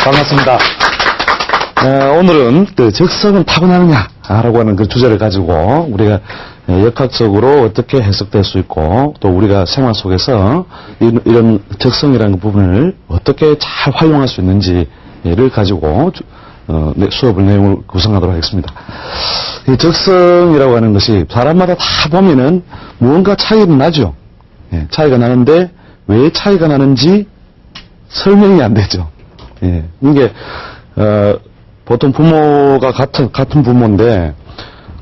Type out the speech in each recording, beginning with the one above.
반갑습니다. 오늘은 적성은 타고나느냐라고 하는 그 주제를 가지고 우리가 역학적으로 어떻게 해석될 수 있고 또 우리가 생활 속에서 이런 적성이라는 부분을 어떻게 잘 활용할 수 있는지를 가지고 수업을 내용을 구성하도록 하겠습니다. 이 적성이라고 하는 것이 사람마다 다 보면은 무언가 차이는 나죠. 차이가 나는데 왜 차이가 나는지 설명이 안 되죠. 이게 보통 부모가 같은 부모인데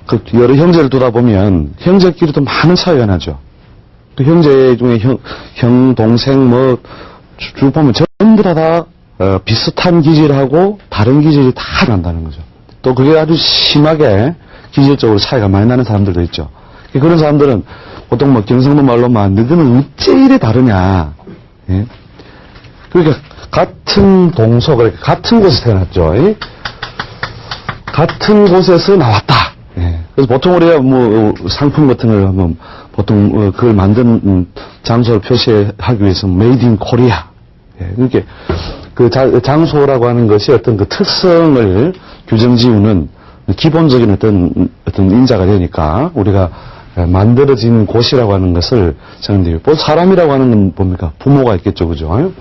그 여러 형제를 두다 보면 형제끼리도 많은 차이가 나죠. 그 형제 중에 형 동생 쭉 보면 전부 다 비슷한 기질하고 다른 기질이 다 난다는 거죠. 또 그게 아주 심하게 기질적으로 차이가 많이 나는 사람들도 있죠. 그런 사람들은 보통 경상도 말로만 너희는 어째 이래 다르냐. 그러니까 같은 동서, 그러니까 같은 곳에서 태어났죠. 같은 곳에서 나왔다. 그래서 보통 우리가 상품 같은 걸 하면 보통 그걸 만든 장소를 표시하기 위해서 made in Korea. 그러니까 그 장소라고 하는 것이 어떤 그 특성을 규정 지우는 기본적인 어떤 인자가 되니까 우리가 만들어진 곳이라고 하는 것을 정해요. 사람이라고 하는 건 뭡니까? 부모가 있겠죠, 그죠?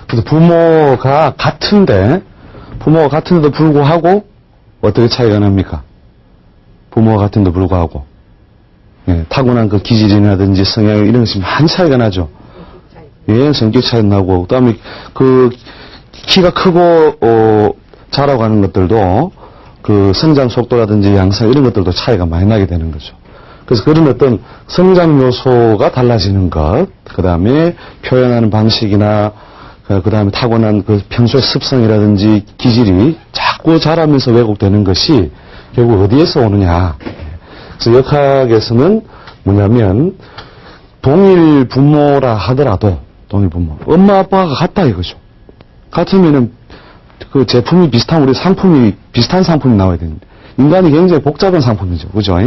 그래서 부모가 같은데도 불구하고 어떻게 차이가 납니까? 부모가 같은데도 불구하고 타고난 그 기질이라든지 성향 이런 것이 많이 차이가 나죠. 성격 차이 나고 그다음에 그 키가 크고 자라고 하는 것들도 그 성장 속도라든지 양상 이런 것들도 차이가 많이 나게 되는 거죠. 그래서 그런 어떤 성장 요소가 달라지는 것, 그 다음에 표현하는 방식이나 그 다음에 타고난 그 평소의 습성이라든지 기질이 자꾸 자라면서 왜곡되는 것이 결국 어디에서 오느냐. 그래서 역학에서는 뭐냐면 동일 부모라 하더라도 동일 부모, 엄마 아빠가 같다 이거죠. 같으면은 그 제품이 비슷한 우리 상품이 비슷한 상품이 나와야 되는데 인간이 굉장히 복잡한 상품이죠, 그죠?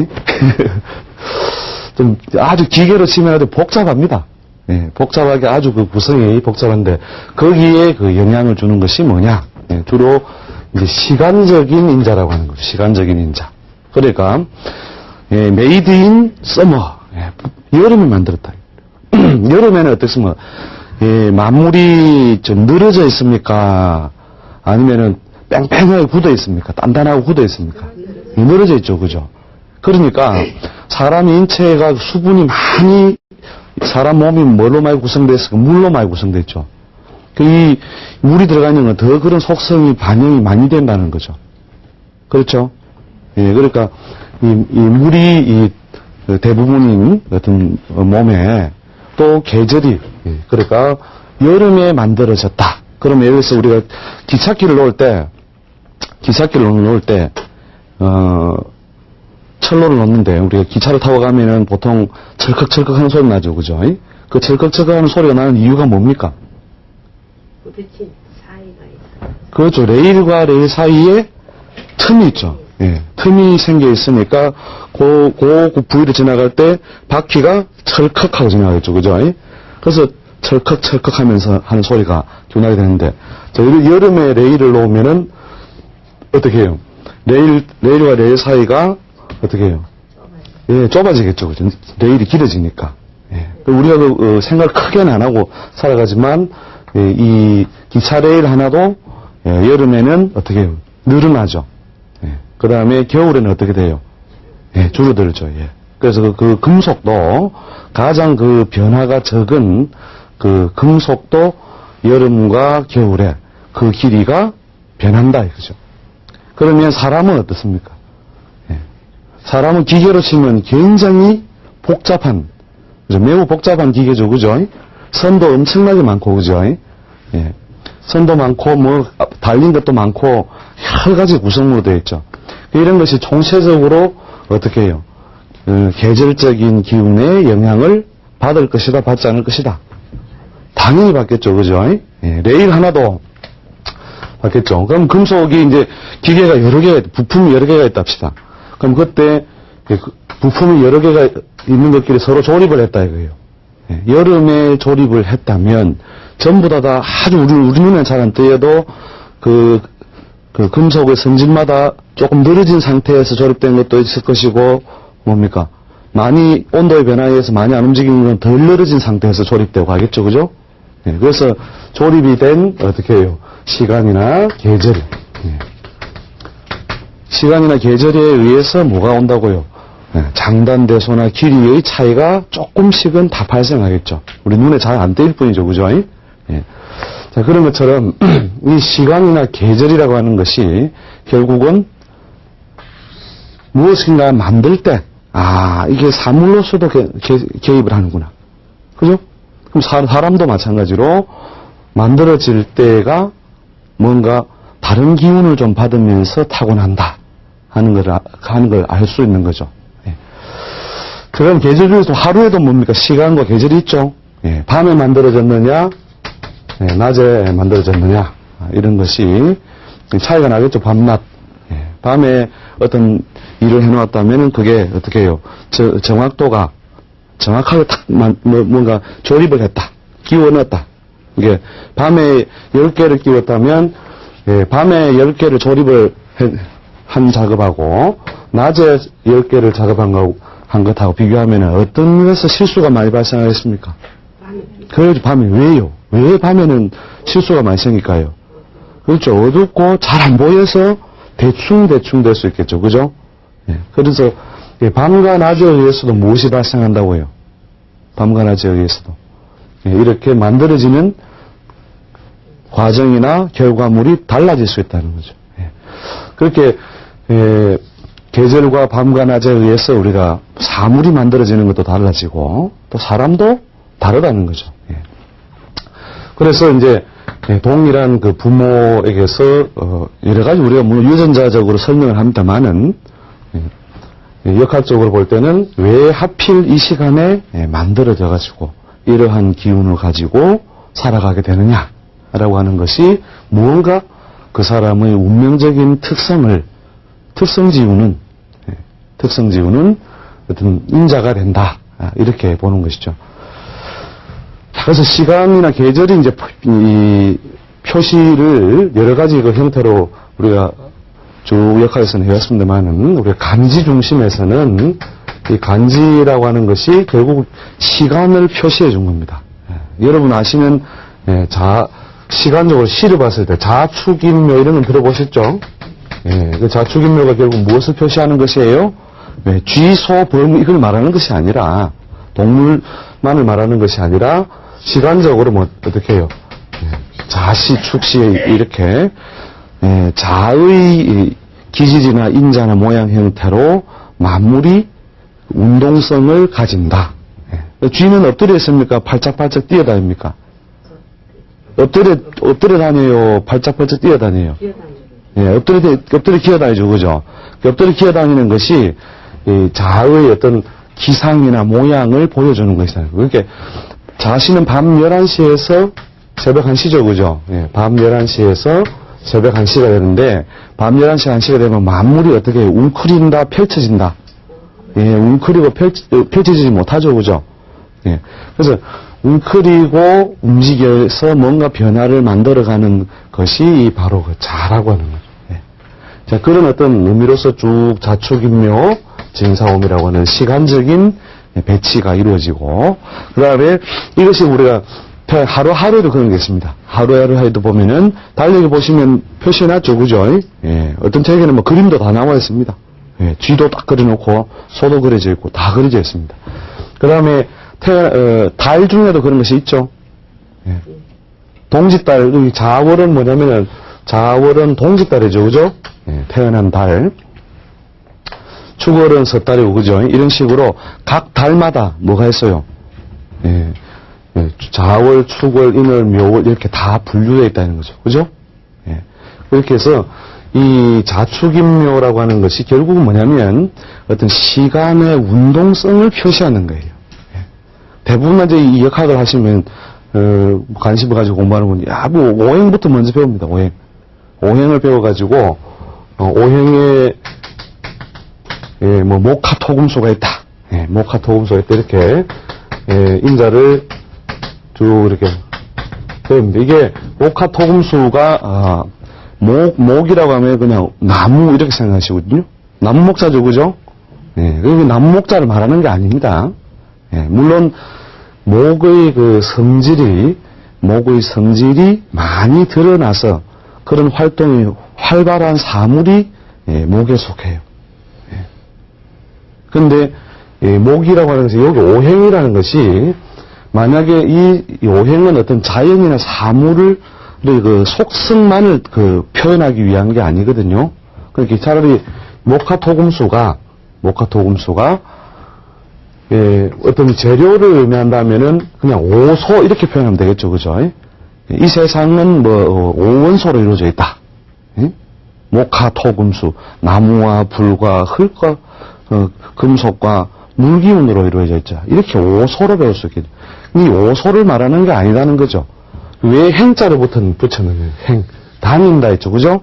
좀 아주 기계로 치면 아주 복잡합니다. 복잡하게 아주 그 구성이 복잡한데 거기에 그 영향을 주는 것이 뭐냐? 주로 이제 시간적인 인자라고 하는 거죠. 시간적인 인자. 그러니까 made in summer. 여름에 만들었다. 여름에는 어떻습니까? 만물이 좀 늘어져 있습니까? 아니면은 뺑뺑하게 굳어 있습니까? 단단하고 굳어 있습니까? 늘어져 있죠, 그죠? 그러니까 사람 인체가 수분이 많이 사람 몸이 뭘로 많이 구성되어 있을까? 물로 많이 구성되어 있죠. 이 물이 들어가 있는 건 더 그런 속성이 반영이 많이 된다는 거죠. 그렇죠? 그러니까 이 물이 대부분인 어떤 몸에 또 계절이 그러니까 여름에 만들어졌다. 그러면 예를 들어서 우리가 기찻길을 놓을 때 철로를 놓는데 우리가 기차를 타고 가면은 보통 철컥철컥 하는 소리 나죠, 그죠? 그 철컥철컥 하는 소리가 나는 이유가 뭡니까? 부딪힌 사이가 있어요. 그렇죠. 레일과 레일 사이에 틈이 있죠. 틈이 생겨 있으니까 그 부위를 지나갈 때 바퀴가 철컥하고 지나가겠죠, 그죠? 그래서 철컥철컥 하면서 하는 소리가 나게 되는데, 여름에 레일을 놓으면은 어떻게 해요? 레일과 레일 사이가 어떻게 해요? 좁아지겠죠, 그죠? 레일이 길어지니까. 우리가 그 생각을 크게는 안 하고 살아가지만, 이 기차 레일 하나도 여름에는 어떻게 해요? 늘어나죠. 그 다음에 겨울에는 어떻게 돼요? 줄어들죠. 그래서 그 금속도 가장 그 변화가 적은 그 금속도 여름과 겨울에 그 길이가 변한다 이거죠. 그러면 사람은 어떻습니까? 사람은 기계로 치면 굉장히 복잡한, 그죠? 매우 복잡한 기계죠, 그죠? 선도 엄청나게 많고, 그죠? 선도 많고, 달린 것도 많고, 여러 가지 구성으로 되어 있죠. 이런 것이 총체적으로 어떻게 해요? 계절적인 기운의 영향을 받을 것이다, 받지 않을 것이다. 당연히 받겠죠, 그죠? 레일 하나도 받겠죠. 그럼 금속이 이제 기계가 여러 개, 부품이 여러 개가 있다 합시다. 그럼 그때 부품이 여러 개가 있는 것끼리 서로 조립을 했다 이거예요. 여름에 조립을 했다면 전부 다 아주 우리 눈에 잘 안 띄어도 그 금속의 성질마다 조금 늘어진 상태에서 조립된 것도 있을 것이고, 뭡니까? 많이, 온도의 변화에 의해서 많이 안 움직이는 건 덜 늘어진 상태에서 조립되고 하겠죠, 그죠? 예, 그래서 조립이 된, 어떻게 해요? 시간이나 계절. 예. 시간이나 계절에 의해서 뭐가 온다고요? 예, 장단대소나 길이의 차이가 조금씩은 다 발생하겠죠. 우리 눈에 잘 안 띄일 뿐이죠, 그죠? 예. 자, 그런 것처럼, 이 시간이나 계절이라고 하는 것이 결국은 무엇인가 만들 때, 이게 사물로서도 개입을 하는구나. 그죠? 그럼 사람도 마찬가지로 만들어질 때가 뭔가 다른 기운을 좀 받으면서 타고난다 하는 걸 알 수 있는 거죠. 예. 그럼 계절 중에서 하루에도 뭡니까? 시간과 계절이 있죠. 예. 밤에 만들어졌느냐, 예, 낮에 만들어졌느냐, 이런 것이 차이가 나겠죠. 밤낮. 예. 밤에 어떤 일을 해놓았다면 그게 어떻게 해요? 정확도가 정확하게 탁 뭔가 조립을 했다. 끼워 넣었다. 이게 밤에 10개를 끼웠다면, 예, 밤에 10개를 조립을 한 작업하고 낮에 10개를 작업한 것하고 비교하면 어떤 면에서 실수가 많이 발생하겠습니까? 그렇죠. 밤에. 왜요? 왜 밤에는 실수가 많이 생길까요? 그렇죠. 어둡고 잘 안 보여서 대충 될 수 있겠죠. 그죠? 예. 그래서 밤과 낮에 의해서도 무엇이 발생한다고요? 밤과 낮에 의해서도. 예. 이렇게 만들어지는 과정이나 결과물이 달라질 수 있다는 거죠. 예. 그렇게 계절과 밤과 낮에 의해서 우리가 사물이 만들어지는 것도 달라지고 또 사람도 다르다는 거죠. 예. 그래서 이제 동일한 그 부모에게서 여러 가지 우리가 물론 유전자적으로 설명을 합니다만은 역학적으로 볼 때는 왜 하필 이 시간에 만들어져 가지고 이러한 기운을 가지고 살아가게 되느냐라고 하는 것이 무언가 그 사람의 운명적인 특성지우는 어떤 인자가 된다, 이렇게 보는 것이죠. 그래서 시간이나 계절이 이제 이 표시를 여러 가지 그 형태로 우리가 쭉 역할에서는 해왔습니다만은 우리가 간지 중심에서는 이 간지라고 하는 것이 결국 시간을 표시해 준 겁니다. 여러분 아시는 시간적으로 시를 봤을 때 자축인묘 이런 건 들어보셨죠? 그 자축인묘가 결국 무엇을 표시하는 것이에요? 쥐소 벌 이걸 말하는 것이 아니라 동물만을 말하는 것이 아니라 시간적으로 어떻게 해요? 자시, 축시 이렇게 자의 기질이나 인자나 모양 형태로 만물이 운동성을 가진다. 쥐는 엎드려 있습니까? 팔짝팔짝 뛰어다닙니까? 엎드려 다녀요? 팔짝팔짝 뛰어다녀요? 엎드려 기어다니죠. 그죠? 엎드려 기어다니는 것이 자의 어떤 기상이나 모양을 보여주는 것이다. 그러니까 자신은 밤 11시에서 새벽 1시죠. 그죠? 밤 11시에서 새벽 1시가 되는데, 밤 11시 1시가 되면 만물이 어떻게 웅크린다, 펼쳐진다. 웅크리고 펼쳐지지 못하죠. 그죠? 그래서 웅크리고 움직여서 뭔가 변화를 만들어가는 것이 바로 그 자라고 하는 거죠. 자, 그런 어떤 의미로서 쭉 자축인묘, 진사오미라고 하는 시간적인 배치가 이루어지고, 그 다음에 이것이 우리가 하루하루도 그런 게 있습니다. 하루하루에도 보면은 달력에 보시면 표시해놨죠. 그죠? 어떤 책에는 뭐 그림도 다 나와 있습니다. 쥐도 딱 그려놓고 소도 그려져 있고 다 그려져 있습니다. 그 다음에 달 중에도 그런 것이 있죠. 동짓달, 자월은 뭐냐면은 자월은 동짓달이죠. 그죠? 태어난 달. 축월은 섣달이고, 그죠? 이런 식으로 각 달마다 뭐가 있어요? 자월, 축월, 인월, 묘월 이렇게 다 분류되어 있다는 거죠. 그죠? 그렇게 해서 이 자축인묘라고 하는 것이 결국은 뭐냐면 어떤 시간의 운동성을 표시하는 거예요. 대부분 이제 이 역학을 하시면 관심을 가지고 공부하는 분이 뭐 오행부터 먼저 배웁니다. 오행을 배워가지고 오행에 뭐 목화토금수가 있다. 목화토금수가 있다. 이렇게 인자를 쭉 이렇게 그런데 이게 목화토금수가 목이라고 하면 그냥 나무 이렇게 생각하시거든요. 나무 목자죠, 그죠? 예, 그게 나무 목자를 말하는 게 아닙니다. 예, 물론 목의 성질이 많이 드러나서 그런 활동이 활발한 사물이 목에 속해요. 예. 근데 목이라고 하는 것이 여기 오행이라는 것이 만약에 이 오행은 어떤 자연이나 사물을 그 속성만을 표현하기 위한 게 아니거든요. 그러니까 차라리 목화토금수가 어떤 재료를 의미한다면은 그냥 오소 이렇게 표현하면 되겠죠, 그죠? 이 세상은 오원소로 이루어져 있다. 목화토금수, 나무와 불과 흙과 금속과 물기운으로 이루어져 있죠. 이렇게 오소로 배울 수 있겠죠. 이 오소를 말하는 게 아니라는 거죠. 왜 행자를 붙였느냐, 다닌다 했죠, 그죠?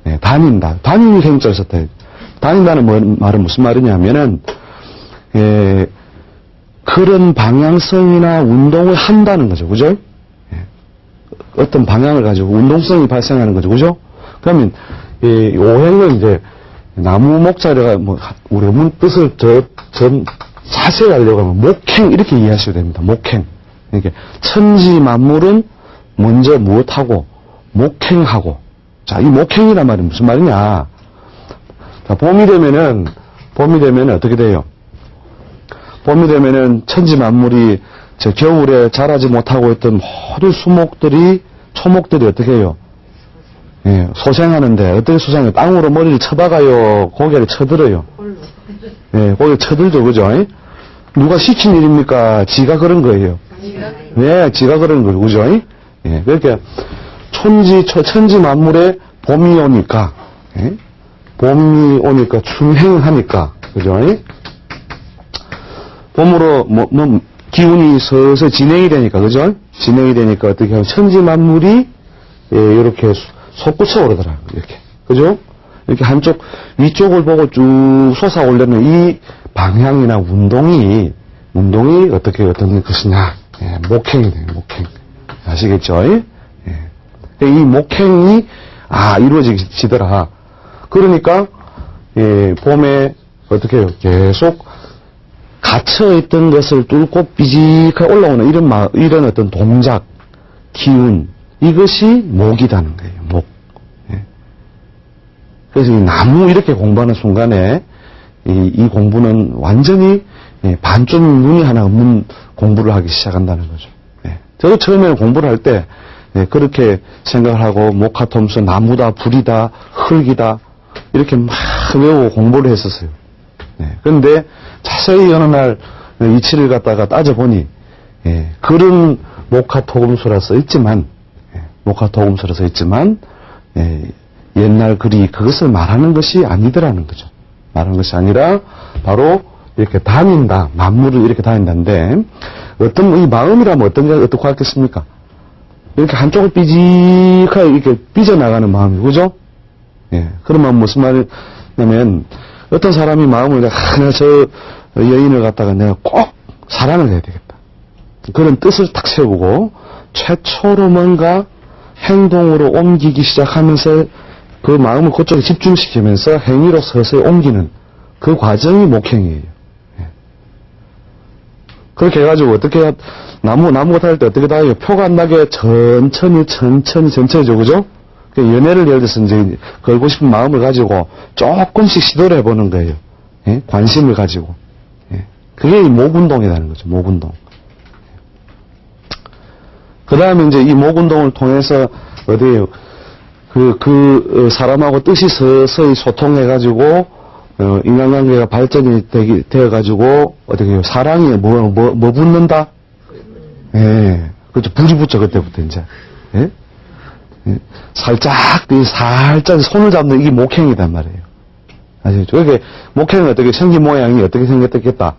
네, 다닌다. 다니는 행자를 썼다. 다닌다는 말은 무슨 말이냐면은, 그런 방향성이나 운동을 한다는 거죠, 그죠? 어떤 방향을 가지고 운동성이 발생하는 거죠, 그죠? 그러면, 오행은 이제, 나무 목자리가 우리 문 뜻을 자세히 하려고 하면 목행 이렇게 이해하셔야 됩니다. 목행. 이렇게 천지 만물은 먼저 무엇하고 목행하고. 자, 이 목행이란 말이 무슨 말이냐? 자, 봄이 되면은 어떻게 돼요? 봄이 되면은 천지 만물이 겨울에 자라지 못하고 있던 모든 초목들이 어떻게 해요? 예, 소생하는데 어떻게 소생해요? 땅으로 머리를 쳐박아요? 고개를 쳐들어요? 예, 고개를 쳐들죠, 그죠? 누가 시킨 일입니까? 지가 그런 거예요. 네, 지가 그런 거예요, 그죠? 예, 그러니까 천지 만물에 봄이 오니까, 춘행하니까, 그죠? 봄으로 기운이 서서히 진행이 되니까, 그죠? 진행이 되니까 어떻게 하면 천지 만물이 이렇게 솟구쳐 오르더라, 이렇게. 그죠? 이렇게 위쪽을 보고 쭉 솟아올려는 이 방향이나 운동이 어떤 것이냐. 예, 목행이 돼요, 목행. 아시겠죠? 예? 이 목행이, 이루어지더라. 그러니까, 봄에 어떻게 해요? 계속 갇혀있던 것을 뚫고 삐직하게 올라오는 이런 어떤 동작, 기운, 이것이 목이라는 거예요, 목. 예. 그래서 이 나무 이렇게 공부하는 순간에 이 공부는 완전히 반쯤 눈이 하나 없는 공부를 하기 시작한다는 거죠. 예. 저도 처음에는 공부를 할 때 그렇게 생각을 하고 목화토금수, 나무다, 불이다, 흙이다 이렇게 막 외우고 공부를 했었어요. 그런데 자세히 어느 날 이치를 갖다가 따져보니 그런 목화토금수라서 있지만 옛날 글이 그것을 말하는 것이 아니더라는 거죠. 말하는 것이 아니라 바로 이렇게 다닌다, 만물을 이렇게 다닌다는데 이 마음이라면 어떻게 하겠습니까? 이렇게 한쪽을 삐직하게 이렇게 삐져나가는 마음이, 그죠? 그런 마음 무슨 말이냐면 어떤 사람이 마음을 내가 저 여인을 갖다가 내가 꼭 사랑을 해야 되겠다. 그런 뜻을 딱 세우고 최초로 뭔가 행동으로 옮기기 시작하면서 그 마음을 그쪽에 집중시키면서 행위로 서서히 옮기는 그 과정이 목행이에요. 그렇게 해가지고 어떻게 나무가 닿을 때 어떻게 닿아요? 표가 안 나게 천천히죠, 그죠? 연애를 예를 들어서 이제 걸고 싶은 마음을 가지고 조금씩 시도를 해보는 거예요. 관심을 가지고. 그게 이 목운동이라는 거죠, 목운동. 그 다음에 이제 이 목운동을 통해서 어디에요? 사람하고 뜻이 서서히 소통해가지고, 인간관계가 발전이 되어가지고, 어떻게 해요? 사랑이 뭐 붙는다? 그렇죠. 불이 붙죠, 그때부터 이제. 살짝 손을 잡는 이게 목행이란 말이에요. 아시겠죠? 그러니까 목행은 어떻게 생긴 모양이 어떻게 생겼겠다?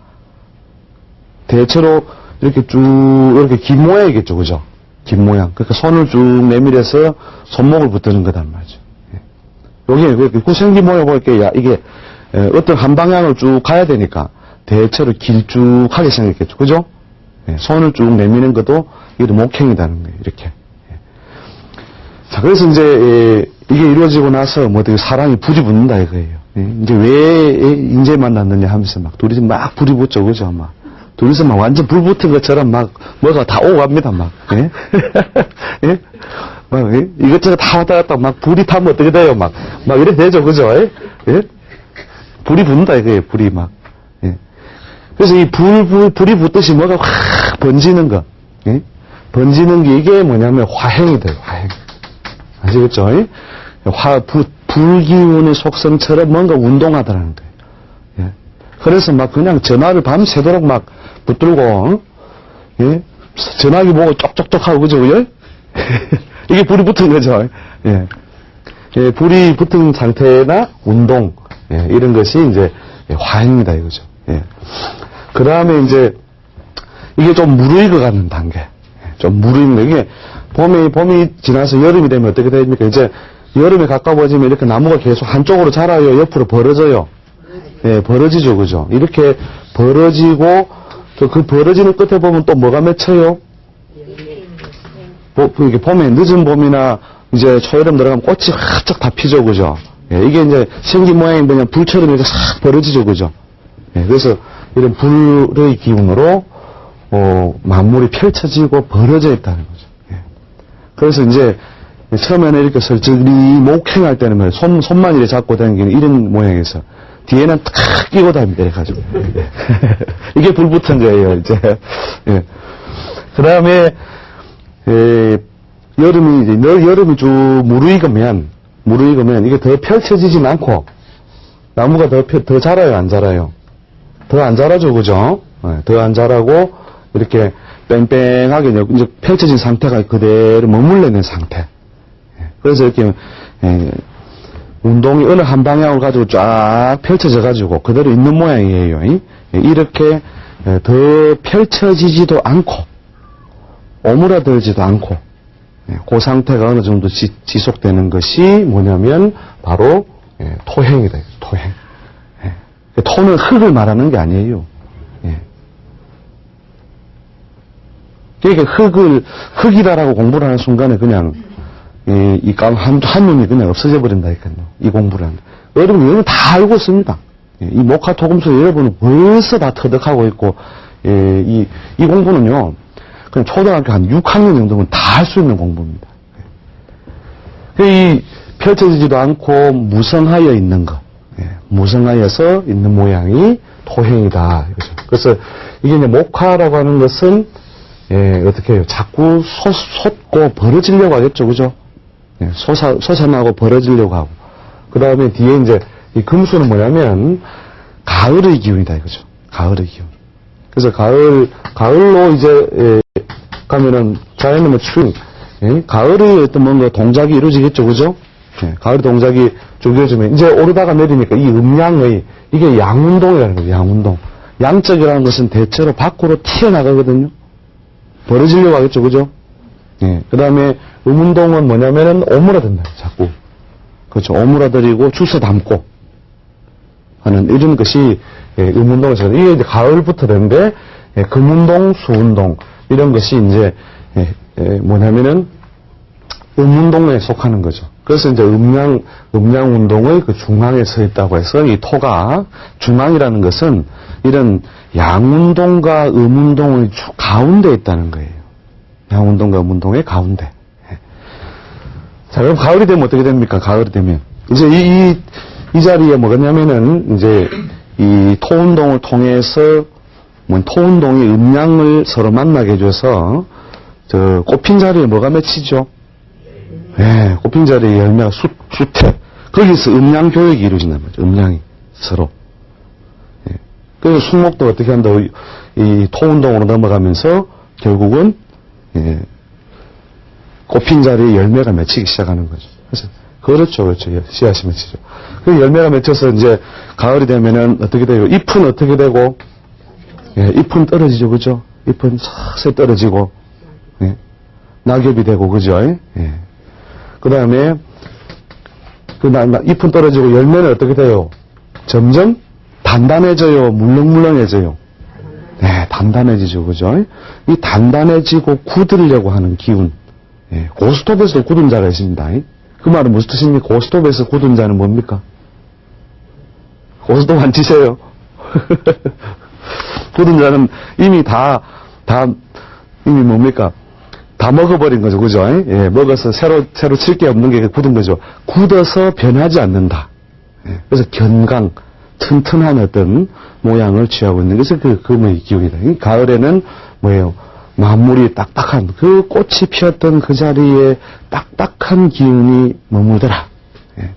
대체로 이렇게 이렇게 긴 모양이겠죠, 그죠? 긴 모양. 그러니까 손을 쭉 내밀어서 손목을 붙드는 거단 말이죠. 여기 그 생긴 모양 보니까 이게 어떤 한 방향을 쭉 가야 되니까 대체로 길쭉하게 생겼겠죠, 그죠? 손을 쭉 내미는 것도 이것도 목행이라는 거예요, 이렇게. 자, 그래서 이제, 이게 이루어지고 나서, 뭐, 되게 사랑이 불이 붙는다 이거예요. 이제 왜 인제 만났느냐 하면서 막, 둘이서 막 불이 붙죠, 그죠? 막. 둘이서 막 완전 불 붙은 것처럼 막, 뭐가 다 오고 갑니다, 막. 예? 예? 막, 이것저것 다 왔다 갔다 막, 불이 타면 어떻게 돼요, 막. 막 이래 되죠, 그죠? 예? 불이 붙는다 이거예요, 불이 막. 예. 그래서 이 불이 붙듯이 뭐가 확 번지는 거. 예? 번지는 게 이게 뭐냐면 화행이 돼요, 화행. 아시겠죠? 불기운의 속성처럼 뭔가 운동하더라는 거예요. 예. 그래서 막 그냥 전화를 밤새도록 막 붙들고, 예? 전화기 보고 쪽쪽쪽 하고, 그죠? 예? 이게 불이 붙은 거죠. 예. 예, 불이 붙은 상태나 운동, 예, 이런 것이 이제 화행이다 이거죠. 예. 그 다음에 이제 이게 좀 무르익어가는 단계. 좀 무르익는 이게 봄이 지나서 여름이 되면 어떻게 됩니까? 이제 여름에 가까워지면 이렇게 나무가 계속 한쪽으로 자라요. 옆으로 벌어져요. 예, 벌어지죠, 그죠? 이렇게 벌어지고 그 벌어지는 끝에 보면 또 뭐가 맺혀요? 이게 봄에 늦은 봄이나 이제 초여름 들어가면 꽃이 활짝 다 피죠, 그죠? 예, 이게 이제 생긴 모양이 그냥 불처럼 이렇게 싹 벌어지죠, 그죠? 예, 그래서 이런 불의 기운으로 만물이 펼쳐지고 벌어져 있다는 거죠. 예. 그래서 이제 처음에는 이렇게 설적이 목행할 때는 뭐 손만 이렇게 잡고 다니는 이런 모양에서 뒤에는 탁 끼고 다닙니다, 이래가지고. 예. 이게 불 붙은 거예요, 이제. 예. 그 다음에 여름이 쭉 무르익으면 이게 더 펼쳐지진 않고 나무가 더 자라요, 안 자라요? 더 안 자라죠, 그죠? 네, 더 안 자라고 이렇게 뺑뺑하게 이제 펼쳐진 상태가 그대로 머물러 있는 상태. 그래서 이렇게 운동이 어느 한 방향을 가지고 쫙 펼쳐져 가지고 그대로 있는 모양이에요. 이렇게 더 펼쳐지지도 않고 오므라들지도 않고 그 상태가 어느 정도 지속되는 것이 뭐냐면 바로 토행이다. 토행. 토는 흙을 말하는 게 아니에요. 그러니까 흙이다라고 공부를 하는 순간에 그냥 한눈이 그냥 없어져 버린다니까요. 이 공부를 하는. 여러분 다 알고 있습니다. 이 목화토금수 여러분은 벌써 다 터득하고 있고 이 공부는요. 그냥 초등학교 한 6학년 정도면 다 할 수 있는 공부입니다. 이 펼쳐지지도 않고 무성하여 있는 것, 무성하여서 있는 모양이 토행이다. 그래서 이게 이제 목화라고 하는 것은 어떻게 해요? 자꾸 솟고 벌어지려고 하겠죠, 그죠? 솟아나고 벌어지려고 하고. 그 다음에 뒤에 이제 이 금수는 뭐냐면 가을의 기운이다, 이거죠. 가을의 기운. 그래서 가을로 이제 가면은 자연은 뭐 추운 가을의 어떤 뭔가 동작이 이루어지겠죠, 그죠? 가을 동작이 쭉 이루어지면 이제 오르다가 내리니까 이 음양의 이게 양운동이라는 거예요, 양운동. 양적이라는 것은 대체로 밖으로 튀어나가거든요. 벌어지려고 하겠죠, 그죠? 그 다음에 음운동은 뭐냐면은 오므라든다, 자꾸. 그렇죠. 오므라들이고 주워 담고 하는 이런 것이 음운동에서 이게 이제 가을부터 되는데 금운동, 수운동 이런 것이 이제 뭐냐면은 음운동에 속하는 거죠. 그래서 이제 음양 운동의 그 중앙에 서 있다고 해서 이 토가 중앙이라는 것은 이런 양운동과 음운동의 가운데 있다는 거예요. 양운동과 음운동의 가운데. 자, 그럼 가을이 되면 어떻게 됩니까? 가을이 되면 이제 이 자리에 뭐냐면은 이제 이 토운동을 통해서 토운동이 음양을 서로 만나게 해줘서 저 꽃핀 자리에 뭐가 맺히죠? 꽃핀 자리에 열매가 수태. 거기서 음양 교육이 이루어진단 말이죠. 음양이 서로. 그래서 숙목도 어떻게 한다고 이 토운동으로 넘어가면서 결국은 꽃핀 자리에 열매가 맺히기 시작하는 거죠. 그래서 그렇죠. 씨앗이 맺히죠. 그 열매가 맺혀서 이제 가을이 되면은 어떻게 돼요? 잎은 어떻게 되고? 잎은 떨어지죠, 그죠? 잎은 서서히 떨어지고, 낙엽이 되고, 그죠? 그 다음에, 잎은 떨어지고 열매는 어떻게 돼요? 점점 단단해져요, 물렁물렁해져요. 단단해지죠, 그죠? 이 단단해지고 굳으려고 하는 기운, 예, 고스톱에서도 굳은 자가 있습니다. 그 말은 무슨 뜻입니까? 고스톱에서 굳은 자는 뭡니까? 고스톱 안 치세요? 굳은 자는 이미 이미 뭡니까? 다 먹어버린 거죠. 그죠? 예, 먹어서 새로 칠 게 없는 게 굳은 거죠. 굳어서 변하지 않는다. 예, 그래서 견강, 튼튼한 어떤 모양을 취하고 있는 것이 그 금의 기운이다. 가을에는 뭐예요? 만물이 딱딱한, 그 꽃이 피었던 그 자리에 딱딱한 기운이 머물더라. 예.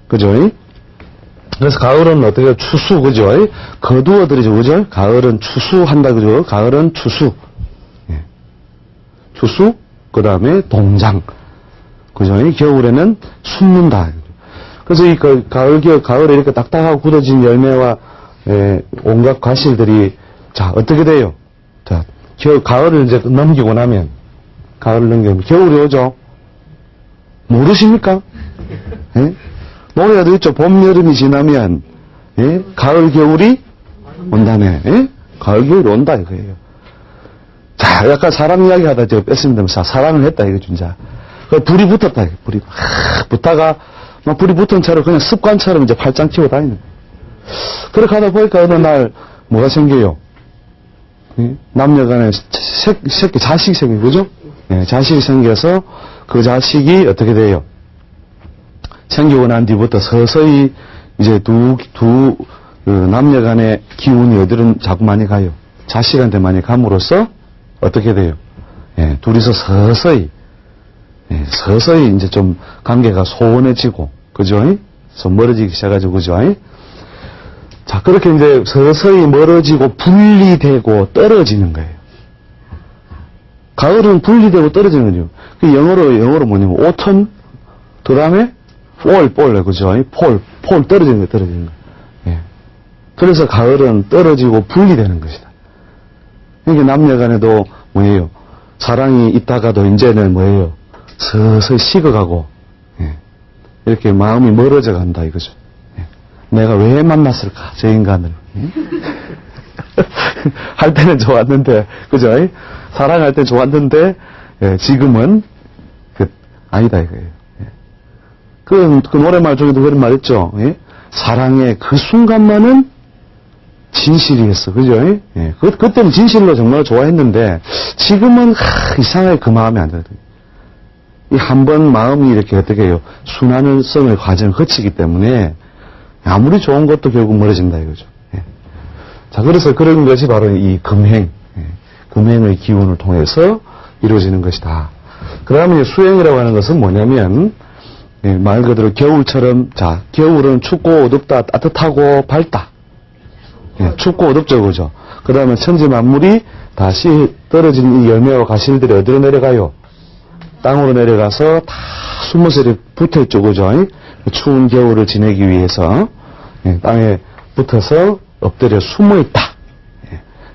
그죠? 그래서 가을은 어떻게 해요? 추수, 그죠? 거두어들이죠, 그죠? 가을은 추수한다, 그죠? 가을은 추수. 예. 추수, 그 다음에 동장. 그죠? 겨울에는 숨는다. 그래서 이 가을에 이렇게 딱딱하고 굳어진 열매와, 온갖 과실들이, 자, 어떻게 돼요? 자, 가을을 이제 넘기고 나면, 겨울이 오죠? 모르십니까? 예? 노래도 있죠. 봄, 여름이 지나면, 예? 가을, 겨울이 온다네. 예? 가을, 겨울이 온다, 이거예요. 자, 약간 사랑 이야기 하다 제가 뺐습니다. 사랑을 했다, 이거 진짜. 불이 붙었다, 불이. 붙다가, 막 불이 붙은 채로 그냥 습관처럼 이제 팔짱 끼고 다니는 거예요. 그렇게 하다 보니까 어느 날, 뭐가 생겨요? 예? 남녀 간에 자식이 생겨요. 그죠? 예, 자식이 생겨서 그 자식이 어떻게 돼요? 생기고 난 뒤부터 서서히 이제 남녀 간의 기운이 어디로 자꾸 많이 가요? 자식한테 많이 감으로써 어떻게 돼요? 예, 둘이서 서서히 이제 좀 관계가 소원해지고, 그죠? 멀어지기 시작하죠, 그죠? 자, 그렇게 이제 서서히 멀어지고 분리되고 떨어지는 거예요. 가을은 분리되고 떨어지는 거죠. 그 영어로 뭐냐면, autumn, 그 다음에 fall, 그죠? fall, 떨어지는 거예요. 예. 그래서 가을은 떨어지고 분리되는 것이다. 그러니까 남녀 간에도 뭐예요? 사랑이 있다가도 이제는 뭐예요? 서서히 식어가고, 예. 이렇게 마음이 멀어져 간다, 이거죠. 예. 내가 왜 만났을까, 저 인간을. 예? 할 때는 좋았는데, 그죠? 사랑할 때 좋았는데, 예, 지금은, 아니다, 이거예요. 예. 그 노래말 중에도 그런 말 있죠? 예? 사랑의 그 순간만은 진실이었어, 그죠? 예. 그때는 진실로 정말 좋아했는데, 지금은, 이상하게 그 마음이 안 들거든요. 이 한 번 마음이 이렇게 어떻게 해요? 순환성의 과정을 거치기 때문에 아무리 좋은 것도 결국 멀어진다 이거죠. 예. 자, 그래서 그런 것이 바로 이 금행, 금행의 기운을 통해서 이루어지는 것이다. 그 다음에 수행이라고 하는 것은 뭐냐면, 말 그대로 겨울처럼, 자, 겨울은 춥고 어둡다, 따뜻하고 밝다. 춥고 어둡죠, 그죠? 그 다음에 천지 만물이 다시 떨어진 이 열매와 과실들이 어디로 내려가요? 땅으로 내려가서 다 숨어서 이렇게 붙어있죠, 그죠? 추운 겨울을 지내기 위해서 땅에 붙어서 엎드려 숨어있다.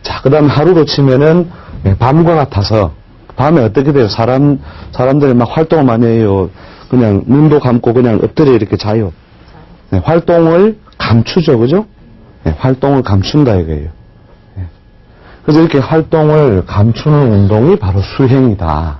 자, 그 다음에 하루로 치면은 밤과 같아서, 밤에 어떻게 돼요? 사람들이 막 활동을 많이 해요. 그냥 눈도 감고 그냥 엎드려 이렇게 자요. 활동을 감추죠, 그죠? 활동을 감춘다 이거예요. 그래서 이렇게 활동을 감추는 운동이 바로 수행이다.